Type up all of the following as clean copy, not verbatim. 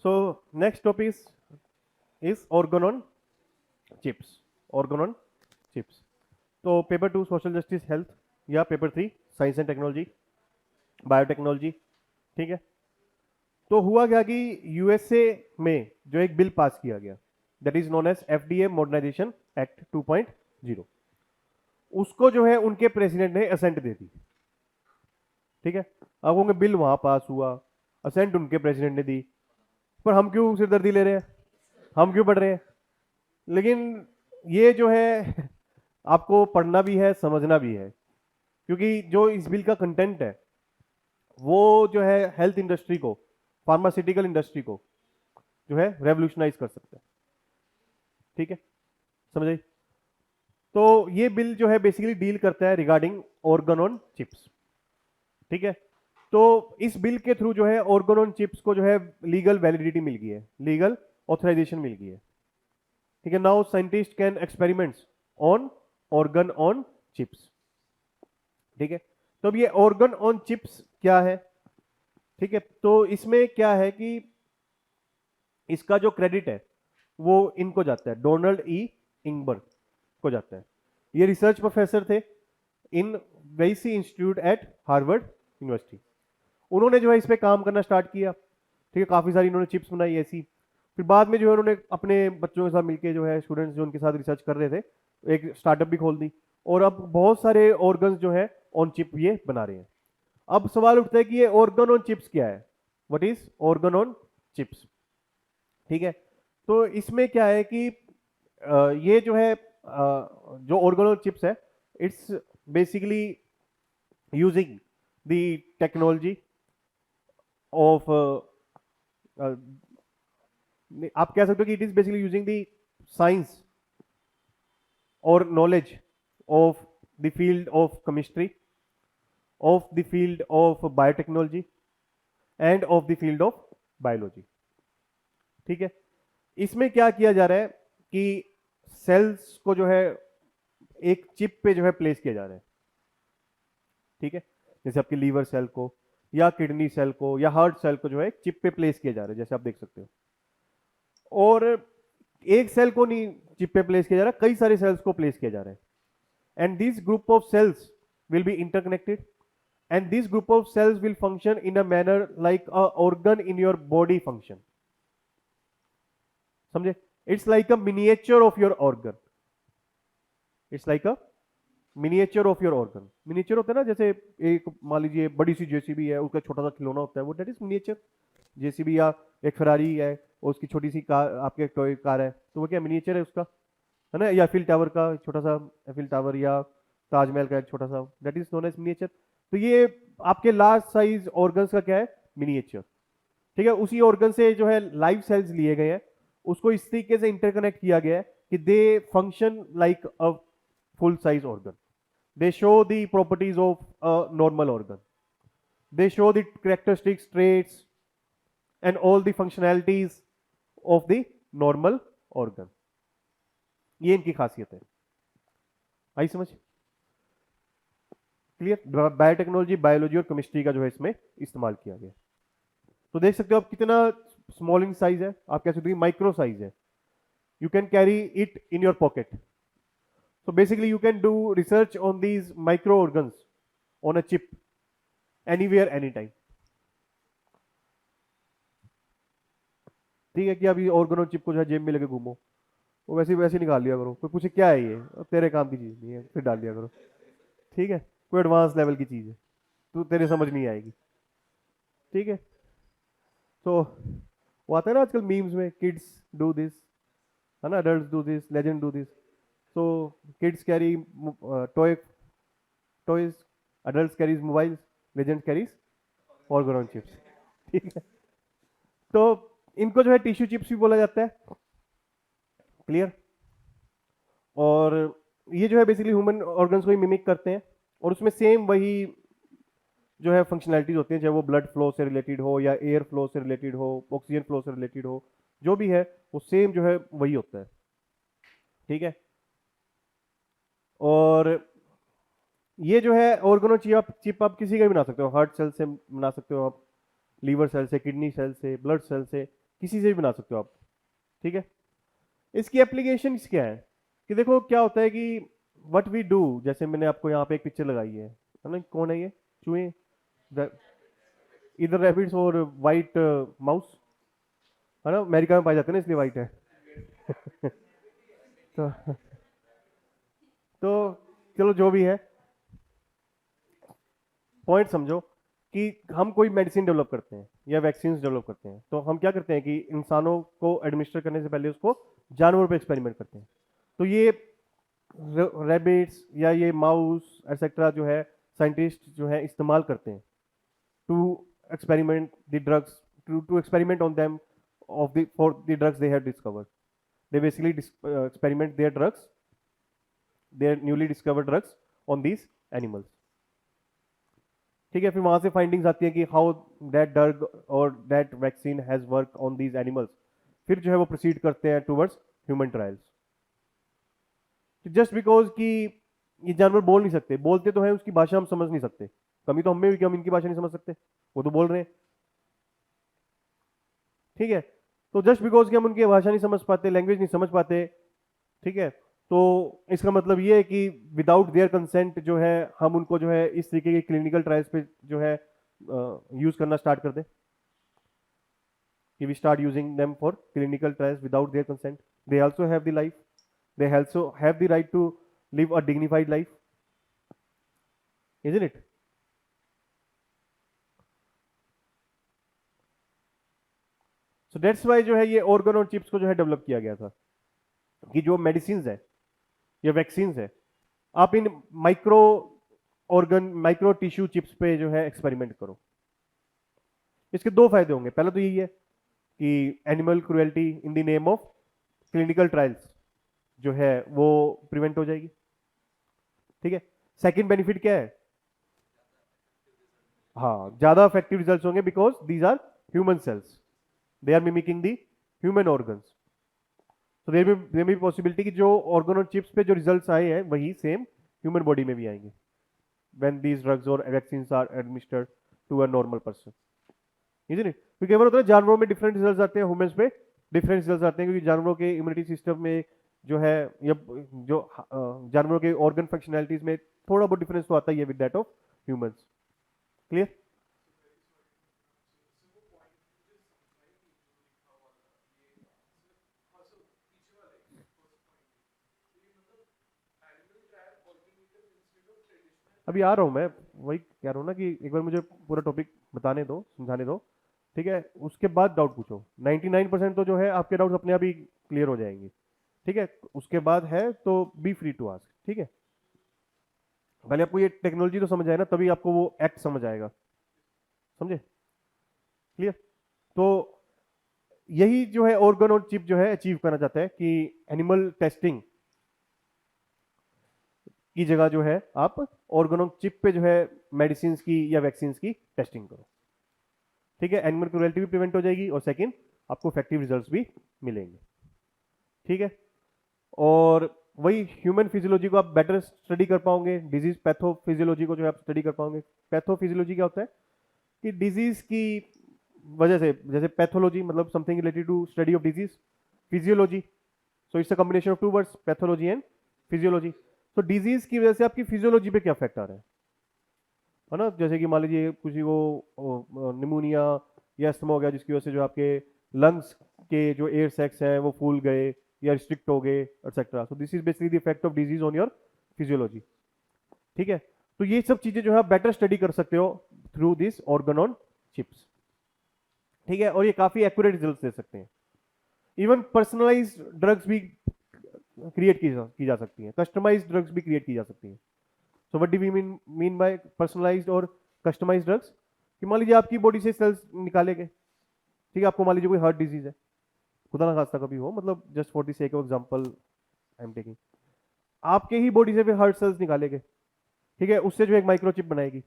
So next topic is organ on chips. Organ on chips. तो paper 2 social justice health या paper 3 science and technology biotechnology, ठीक है। तो हुआ क्या कि यूएसए में जो एक बिल पास किया गया that is known as FDA modernisation act 2.0, उसको जो है उनके प्रेसिडेंट ने असेंट दे दी, ठीक है। अब उनका बिल वहां पास हुआ, असेंट उनके प्रेसिडेंट ने दी, पर हम क्यों सिरदर्दी ले रहे हैं, हम क्यों पढ़ रहे हैं। लेकिन ये जो है आपको पढ़ना भी है, समझना भी है, क्योंकि जो इस बिल का कंटेंट है वो जो है हेल्थ इंडस्ट्री को, फार्मास्यूटिकल इंडस्ट्री को जो है रेवोल्यूशनाइज कर सकता है, ठीक है, समझ आई। तो ये बिल जो है बेसिकली डील करता है रिगार्डिंग ऑर्गन ऑन चिप्स, ठीक है। तो इस बिल के थ्रू जो है ऑर्गन ऑन चिप्स को जो है लीगल वैलिडिटी मिल गई है, लीगल ऑथराइजेशन मिल गई है, ठीक है। Now scientist can experiments on organ on chips, ठीक है। तो अब ये ऑर्गन ऑन चिप्स क्या है, ठीक है। तो इसमें क्या है कि इसका जो क्रेडिट है वो इनको जाता है, डोनाल्ड ई इंगबर्ग को जाता है। ये रिसर्च प्रोफेसर थे इन वेसी इंस्टीट्यूट एट हार्वर्ड यूनिवर्सिटी। उन्होंने जो है इस पे काम करना स्टार्ट किया, ठीक है। काफी सारी इन्होंने चिप्स बनाई ऐसी, फिर बाद में जो है उन्होंने अपने बच्चों के साथ मिलकर जो है स्टूडेंट्स जो उनके साथ रिसर्च कर रहे थे एक स्टार्टअप भी खोल दी, और अब बहुत सारे ऑर्गन्स जो है ऑन चिप ये बना रहे हैं। अब सवाल उठता है कि ये ऑर्गन ऑन चिप्स क्या है, what is organ on chips, ठीक है। तो इसमें क्या है कि ये जो है जो ऑर्गन ऑन चिप्स है it's basically using the technology of, आप कह सकते हो कि it is basically using the science और knowledge of the field of chemistry, of the field of biotechnology and of the field of biology, ठीक है। इसमें क्या किया जा रहा है कि सेल्स को जो है एक चिप पे जो है प्लेस किया जा रहा है, ठीक है। जैसे आपकी लीवर सेल को या किडनी सेल को या हार्ट सेल को जो है चिप पे प्लेस किया जा रहा है, जैसे आप देख सकते हो। और एक सेल को नहीं चिप पे प्लेस किया जा रहा, कई सारे सेल्स को प्लेस किया जा रहा है, and this group of cells will be interconnected, and this group of cells will function in a manner like a organ in your body function, समझे। it's like a miniature of your organ, it's like a miniature of your organ। miniature होता है ना, जैसे एक मान लीजिए बड़ी सी JCB है, उसका छोटा सा खिलौना होता है, वो दैट इज मिनिएचर। जेसीबी या एक फरारी है और उसकी छोटी सी कार, आपके टॉय कार है, तो वो क्या मिनिएचर है उसका, है ना। या एफिल टावर का छोटा सा एफिल टावर, या ताजमहल का एक छोटा सा, that is known as miniature. तो ये आपके लार्ज साइज ऑर्गन्स का क्या है, मिनिएचर, ठीक है। उसी ऑर्गन से जो है लाइव सेल्स लिए गए हैं, उसको इस तरीके से इंटरकनेक्ट किया गया है कि they function like a full size organ, they show the properties of a normal organ, they show the characteristics, traits and all the functionalities of the normal organ. ये इनकी खासियत है, आई समझ, क्लियर। बायोटेक्नोलॉजी, बायोलॉजी और chemistry का जो है इसमें इस्तेमाल किया गया। तो देख सकते हो आप कितना स्मॉल इन साइज है, आप कह सकते हो माइक्रो साइज है, you can carry it in your pocket. So basically you can do research on these micro organs on a chip anywhere any time, ठीक है। कि अभी ऑर्गन ऑन चिप को जो है जेब में लेके घूमो, वो वैसे वैसे निकाल लिया करो, कोई पूछे क्या है ये, तेरे काम की चीज नहीं है, फिर डाल लिया करो, ठीक है। कोई एडवांस लेवल की चीज है, तू तेरे समझ नहीं आएगी, ठीक है। तो वो आता है ना आजकल मीम्स में, किड्स डू दिस, है ना, adult do this, legend do this. So kids carry toys, adult carries mobiles, legend carries organ on chips, ठीक है। तो इनको जो है टिश्यू चिप्स भी बोला जाता है, क्लियर। और ये जो है बेसिकली ह्यूमन ऑर्गन्स को ही मिमिक करते हैं, और उसमें सेम वही जो है फंक्शनैलिटीज होती हैं, चाहे वो ब्लड फ्लो से रिलेटेड हो या एयर फ्लो से रिलेटेड हो, ऑक्सीजन फ्लो से रिलेटेड हो, जो भी है वो सेम जो है वही होता है, ठीक है। और ये जो है ऑर्गनो चिप आप किसी का भी बना सकते हो, हार्ट सेल से बना सकते हो आप, लीवर सेल से, किडनी सेल से, ब्लड सेल से, किसी से भी बना सकते हो आप, ठीक है। इसकी एप्लीकेशन क्या है कि देखो क्या होता है कि व्हाट वी डू, जैसे मैंने आपको यहाँ पे एक पिक्चर लगाई है ना, कौन है ये, चूहे, इधर रैबिट्स और वाइट माउस, है ना, अमेरिका में पाए जाते हैं ना इसलिए वाइट है। तो, तो चलो जो भी है, पॉइंट समझो कि हम कोई मेडिसिन डेवलप करते हैं या वैक्सीन डेवलप करते हैं, तो हम क्या करते हैं कि इंसानों को एडमिनिस्टर करने से पहले उसको जानवरों पे एक्सपेरिमेंट करते हैं। तो ये रैबिट्स या ये माउस एक्सेट्रा जो है साइंटिस्ट जो है इस्तेमाल करते हैं to experiment the drugs, to experiment on them of the for the drugs they have discovered. They basically experiment their drugs, their newly discovered drugs on these animals. ठीक है, फिर वहां से फाइंडिंग्स आती है कि हाउ दैट ड्रग और that vaccine has work on these animals, फिर जो है वो प्रोसीड करते हैं towards human trials. Just because कि ये जानवर बोल नहीं सकते, बोलते तो है, उसकी भाषा हम समझ नहीं सकते, कमी तो हमें भी कि हम इनकी भाषा नहीं समझ सकते, वो तो बोल रहे हैं, ठीक है। तो जस्ट बिकॉज कि हम उनकी भाषा नहीं समझ पाते, लैंग्वेज नहीं समझ पाते, ठीक है, तो इसका मतलब ये है कि विदाउट देयर कंसेंट जो है हम उनको जो है इस तरीके के क्लिनिकल ट्रायल्स पे जो है यूज करना स्टार्ट कर दें, कि we start using them for clinical trials without their consent. They also have the life, they also have the right to live a dignified life, isn't it? So that's why जो है ये organ और chips को जो है develop किया गया था कि जो मेडिसिन है या वैक्सीन है, आप इन micro organ micro tissue chips पे जो है एक्सपेरिमेंट करो। इसके दो फायदे होंगे, पहला तो यही है कि animal cruelty in the name of clinical trials जो है वो प्रिवेंट हो जाएगी, ठीक है। सेकंड बेनिफिट क्या है? हाँ, ज्यादा इफेक्टिव रिजल्ट्स होंगे because these are human cells, they are mimicking the human organs. तो देयर में पॉसिबिलिटी कि जो ऑर्गन और चिप्स पे जो रिजल्ट्स आए हैं वही सेम ह्यूमन बॉडी में भी आएंगे व्हेन दीज ड्रग्स और vaccines are administered to a normal person, isn't it? क्योंकि अगर होता है जानवरों में डिफरेंट रिजल्ट्स आते हैं, ह्यूमंस पे डिफरेंट रिजल्ट्स आते हैं, क्योंकि जानवरों के इम्यूनिटी सिस्टम में जो है या जो जानवरों के ऑर्गन फंक्शनैलिटीज में थोड़ा बहुत डिफरेंस तो आता ही है with that of humans. Clear? अभी आ रहा हूं मैं, वही कह रहा हूं ना कि एक बार मुझे पूरा टॉपिक बताने दो, समझाने दो, ठीक है, उसके बाद डाउट पूछो। 99% तो जो है आपके डाउट्स अपने आप ही क्लियर हो जाएंगे, ठीक है। उसके बाद है तो बी फ्री टू आस्क, ठीक है। पहले आपको ये टेक्नोलॉजी तो समझ आए ना, तभी आपको वो एक्ट समझ आएगा, समझे? क्लियर? तो यही जो है ऑर्गन और चिप जो है अचीव करना चाहता है कि एनिमल टेस्टिंग की जगह जो है आप ऑर्गन चिप पे जो है मेडिसिन की या वैक्सीन की टेस्टिंग करो, ठीक है। एनिमल क्रूएल्टी भी प्रिवेंट हो जाएगी और सेकंड आपको इफेक्टिव रिजल्ट्स भी मिलेंगे, ठीक है। और वही ह्यूमन फिजियोलॉजी को आप बेटर स्टडी कर पाओगे, डिजीज पैथोफिजियोलॉजी को जो है आप स्टडी कर पाओगे। पैथोफिजियोलॉजी क्या होता है कि डिजीज की वजह से, जैसे पैथोलॉजी मतलब something related to study of disease, physiology, so it's a combination of two words, pathology and physiology. तो डिजीज की वजह से आपकी फिजियोलॉजी पे क्या इफेक्ट आ रहा है ना, जैसे कि मान लीजिए किसी को निमोनिया या अस्थमा हो गया, जिसकी वजह से जो आपके लंग्स के जो एयर सैक्स हैं वो फूल गए या रिस्ट्रिक्ट हो गए etcetera. So this is basically the effect of disease on your physiology, ठीक है। तो ये सब चीजें जो है आप बेटर स्टडी कर सकते हो through this organ on chips, ठीक है। और ये काफी एक्यूरेट रिजल्ट दे सकते हैं। इवन पर्सनलाइज्ड ड्रग्स भी क्रिएट की जा सकती हैं, कस्टमाइज्ड ड्रग्स भी क्रिएट की जा सकती हैं। So what do we mean by personalised और कस्टमाइज्ड ड्रग्स? कि मान लीजिए आपकी बॉडी से सेल्स निकाले गए, ठीक है, आपको मान लीजिए कोई हार्ट डिजीज है, खुदा ना खास्ता कभी हो, मतलब just for the sake of example I am taking, आपके ही बॉडी से फिर हार्ट सेल्स निकाले गए, ठीक है, उससे जो एक माइक्रोचिप बनाएगी,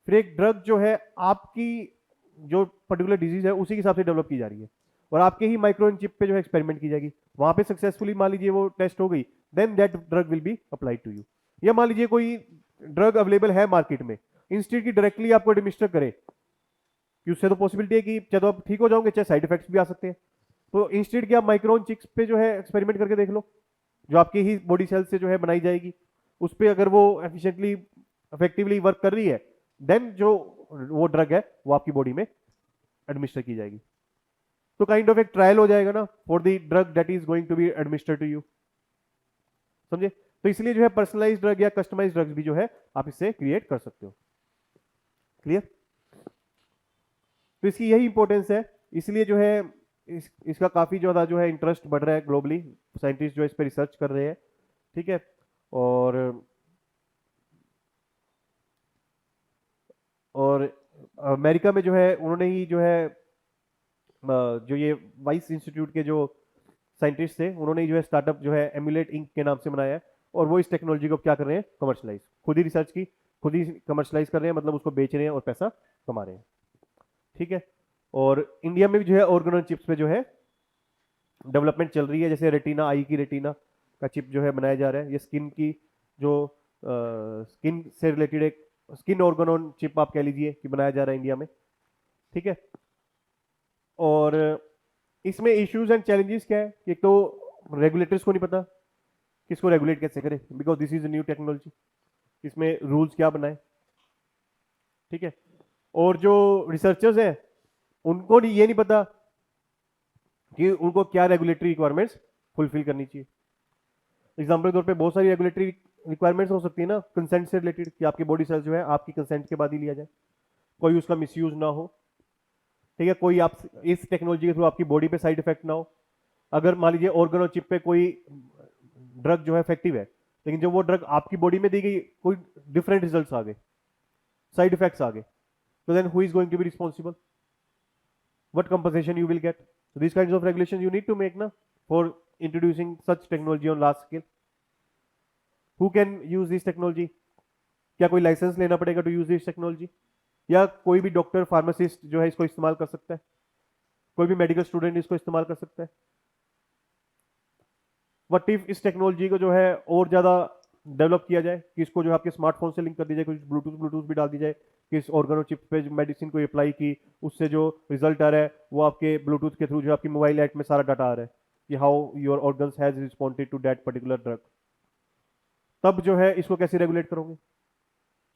फिर एक ड्रग जो है आपकी जो पर्टिकुलर डिजीज है उसी के हिसाब से डेवलप की जा रही है और आपके ही माइक्रो चिप पे जो है एक्सपेरिमेंट की जाएगी, वहां पे सक्सेसफुली मान लीजिए वो टेस्ट हो गई, then that drug will be applied to you. या मान लीजिए कोई ड्रग अवेलेबल है मार्केट में, इंस्टेड की डायरेक्टली आपको एडमिनिस्टर करे, कि उससे तो पॉसिबिलिटी है कि चाहे तो आप ठीक हो जाओगे, चाहे साइड इफेक्ट्स भी आ सकते हैं, तो इंस्टेड कि आप माइक्रोन चिप्स पे जो है एक्सपेरिमेंट करके देख लो, जो आपकी ही बॉडी सेल से जो है बनाई जाएगी, उस पर अगर वो एफिशिएंटली इफेक्टिवली वर्क कर रही है, देन जो वो ड्रग है वो आपकी बॉडी में एडमिनिस्टर की जाएगी। तो काइंड ऑफ एक ट्रायल हो जाएगा ना for the drug that is going to be administered to you, समझे? तो इसलिए जो है पर्सनलाइज ड्रग या कस्टमाइज ड्रग्स भी जो है आप इससे क्रिएट कर सकते हो। क्लियर? तो इसकी यही इंपॉर्टेंस है, इसलिए जो है इसका काफी ज्यादा जो है इंटरेस्ट बढ़ रहा है ग्लोबली, साइंटिस्ट जो है इस पर रिसर्च कर रहे हैं, ठीक है। और अमेरिका में जो है उन्होंने ही जो है जो ये वाइस इंस्टीट्यूट के जो साइंटिस्ट थे, उन्होंने जो है स्टार्टअप जो है एमुलेट इंक के नाम से बनाया है, और वो इस टेक्नोलॉजी को क्या कर रहे हैं, कमर्शलाइज, खुद ही रिसर्च की, खुद ही कमर्शलाइज कर रहे हैं, मतलब उसको बेच रहे हैं और पैसा कमा रहे हैं, ठीक है। और इंडिया में भी जो है ऑर्गेनो चिप्स पे जो है डेवलपमेंट चल रही है, जैसे रेटिना, आई की रेटिना का चिप जो है बनाया जा रहा है, ये स्किन की जो स्किन से रिलेटेड एक स्किन ऑर्गेनोन चिप आप कह लीजिए कि बनाया जा रहा है इंडिया में, ठीक है। और इसमें इश्यूज एंड चैलेंजेस क्या है? एक तो रेगुलेटर्स को नहीं पता किसको रेगुलेट कैसे करे, because this is new technology, इसमें रूल्स क्या बनाए, ठीक है। और जो रिसर्चर्स हैं उनको ये नहीं पता कि उनको क्या रेगुलेटरी रिक्वायरमेंट्स फुलफिल करनी चाहिए। एग्जाम्पल के तौर पे बहुत सारी रेगुलेटरी रिक्वायरमेंट्स हो सकती है ना, कंसेंट से रिलेटेड, कि आपकी बॉडी सेल्स जो है आपकी कंसेंट के बाद ही लिया जाए, कोई उसका मिसयूज ना हो, ठीक है, कोई आप इस टेक्नोलॉजी के थ्रू आपकी बॉडी पे साइड इफेक्ट ना हो। अगर मान लीजिए ऑर्गेनो चिप पे कोई ड्रग जो है इफेक्टिव है, लेकिन जब वो ड्रग आपकी बॉडी में दी गई कोई डिफरेंट रिजल्ट्स आ गए, साइड इफेक्ट्स आ गए, तो then who is going to be responsible, what compensation you will get? So these kinds of regulations you need to make na for introducing such technology on large scale. Who can use this technology? क्या कोई licence लेना पड़ेगा to use this technology, या कोई भी doctor pharmacist जो है इसको इस्तेमाल कर सकता है, कोई भी मेडिकल स्टूडेंट इसको इस्तेमाल कर सकता है? व्हाट इफ इस टेक्नोलॉजी को जो है और ज्यादा डेवलप किया जाए कि इसको जो है आपके स्मार्टफोन से लिंक कर दी जाए, कुछ ब्लूटूथ भी डाल दी जाए कि इस ऑर्गेनो चिप पे मेडिसिन को अप्लाई की, उससे जो रिजल्ट आ रहा है वो आपके ब्लूटूथ के थ्रू जो आपकी मोबाइल ऐप में सारा डाटा आ रहा है कि how your organs has responded to that particular drug, तब जो है इसको कैसे रेगुलेट करोगे?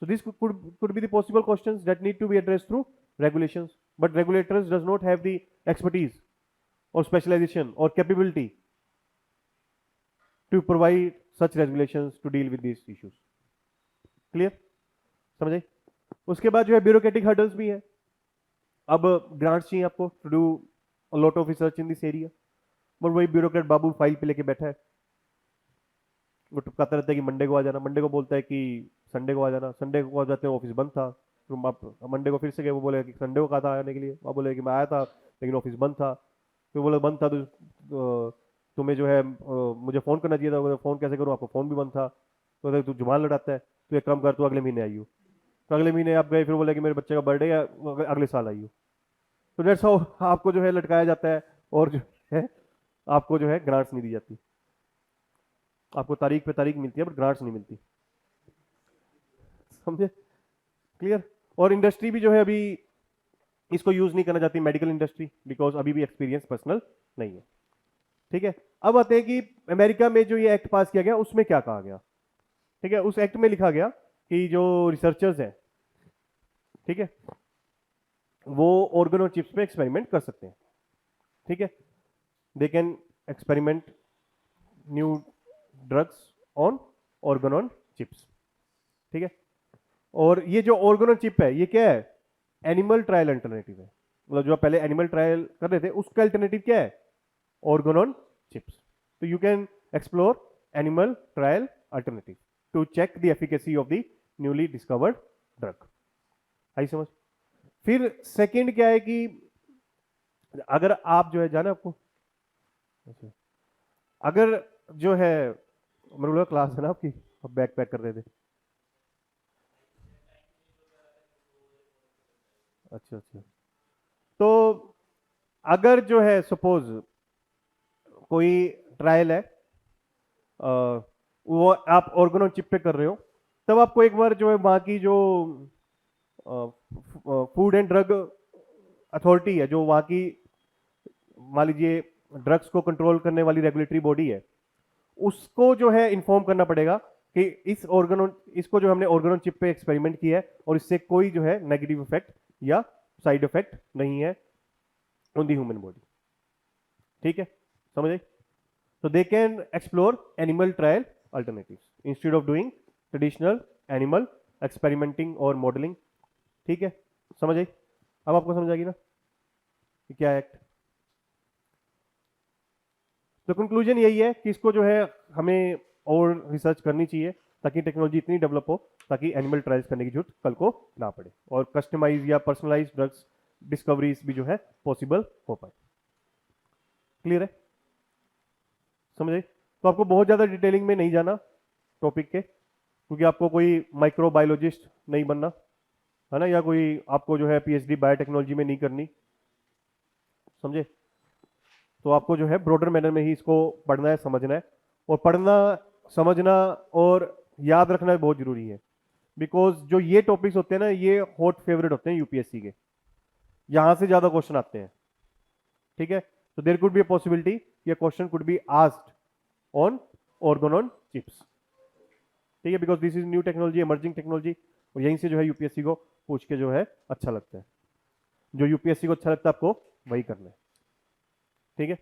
So this could be the possible questions that need to be addressed through regulations, but regulators does not have the expertise or specialization or capability to provide such regulations to deal with these issues. Clear? समझे? उसके बाद जो है bureaucratic hurdles भी है। अब grants चाहिए आपको to do a lot of research in this area, but वही ब्यूरोक्रेट बाबू फाइल पे लेके बैठा है, वो टपकाता रहता है कि मंडे को आ जाना, मंडे को बोलता है कि संडे को आ जाना, संडे को आ जाते हैं ऑफिस बंद था, फिर आप मंडे को फिर से गए, वो बोले कि संडे को कहा था आने के लिए, वो बोले कि मैं आया था लेकिन ऑफिस बंद था, फिर बोले बंद था तो तुम्हें जो है मुझे फ़ोन करना चाहिए था, फ़ोन कैसे करूँ, आपको फ़ोन भी बंद था, तो तू जुबान लड़ाता है, तो एक काम कर, तू अगले महीने आई हो, तो अगले महीने आप गए, फिर बोले कि मेरे बच्चे का बर्थडे है, अगले साल आई हो, तो डेट्स हाउ आपको जो है लटकाया जाता है, और जो है आपको जो है ग्रांट्स नहीं दी जाती, आपको तारीख पे तारीख मिलती है बट ग्रांट्स नहीं मिलती, समझे? क्लियर? और इंडस्ट्री भी जो है अभी इसको यूज नहीं करना चाहती, मेडिकल इंडस्ट्री, बिकॉज अभी भी एक्सपीरियंस पर्सनल नहीं है, ठीक है। अब आते हैं कि अमेरिका में जो ये एक्ट पास किया गया उसमें क्या कहा गया, ठीक है। उस एक्ट में लिखा गया कि जो रिसर्चर्स हैं, ठीक है, वो ऑर्गेनो चिप्स पे एक्सपेरिमेंट कर सकते हैं, ठीक है, they can experiment new drugs on organ on chips, ठीक है। और ये जो ऑर्गेनो चिप है ये क्या है? एनिमल ट्रायल अल्टरनेटिव है, मतलब जो पहले एनिमल ट्रायल कर रहे थे उसका अल्टरनेटिव क्या है? Organ on chips. तो you can explore animal trial alternative to check the efficacy of the newly discovered drug. आई समझ? फिर सेकंड क्या है कि अगर आप जो है जाना आपको, अच्छा, अगर जो है मेरे को क्लास है ना आपकी, आप बैग पैक कर रहे थे, अच्छा अच्छा, तो अगर जो है सपोज कोई ट्रायल है, वो आप ऑर्गेनो चिप पे कर रहे हो, तब आपको एक बार जो है वहां की जो फूड एंड ड्रग अथॉरिटी है, जो वहां की मान लीजिए ड्रग्स को कंट्रोल करने वाली रेगुलेटरी बॉडी है, उसको जो है इन्फॉर्म करना पड़ेगा कि इसको जो हमने ऑर्गन ऑन चिप पे एक्सपेरिमेंट किया है और इससे कोई जो है नेगेटिव इफेक्ट या साइड इफेक्ट नहीं है ऑन दी ह्यूमन बॉडी। ठीक है, समझ आई? So they can explore animal trial alternatives instead of doing traditional animal experimenting or modeling। ठीक है, समझ आई? अब आपको समझ आएगी ना कि क्या एक्ट। तो कंक्लूजन यही है कि इसको जो है हमें और रिसर्च करनी चाहिए ताकि टेक्नोलॉजी इतनी डेवलप हो ताकि एनिमल ट्रायल्स करने की जरूरत कल को ना पड़े और कस्टमाइज या पर्सनलाइज ड्रग्स डिस्कवरीज भी जो है पॉसिबल हो पाए। क्लियर है, समझ आई? तो आपको बहुत ज़्यादा डिटेलिंग में नहीं जाना टॉपिक के, क्योंकि आपको कोई माइक्रोबायोलॉजिस्ट नहीं बनना है ना, या कोई आपको जो है पीएचडी बायोटेक्नोलॉजी में नहीं करनी, समझे? तो आपको जो है ब्रॉडर मैनर में ही इसको पढ़ना है, समझना है, और पढ़ना समझना और याद रखना बहुत जरूरी है, बिकॉज जो ये टॉपिक्स होते हैं ना ये हॉट फेवरेट होते हैं यूपीएससी के, यहां से ज्यादा क्वेश्चन आते हैं। ठीक है, तो there could be a possibility ये question could be asked on organ on chips. ठीक है, because this is new technology, emerging technology, और यहीं से जो है यूपीएससी को पूछ के जो है अच्छा लगता है, जो यूपीएससी को अच्छा लगता है आपको वही करना है। ठीक है।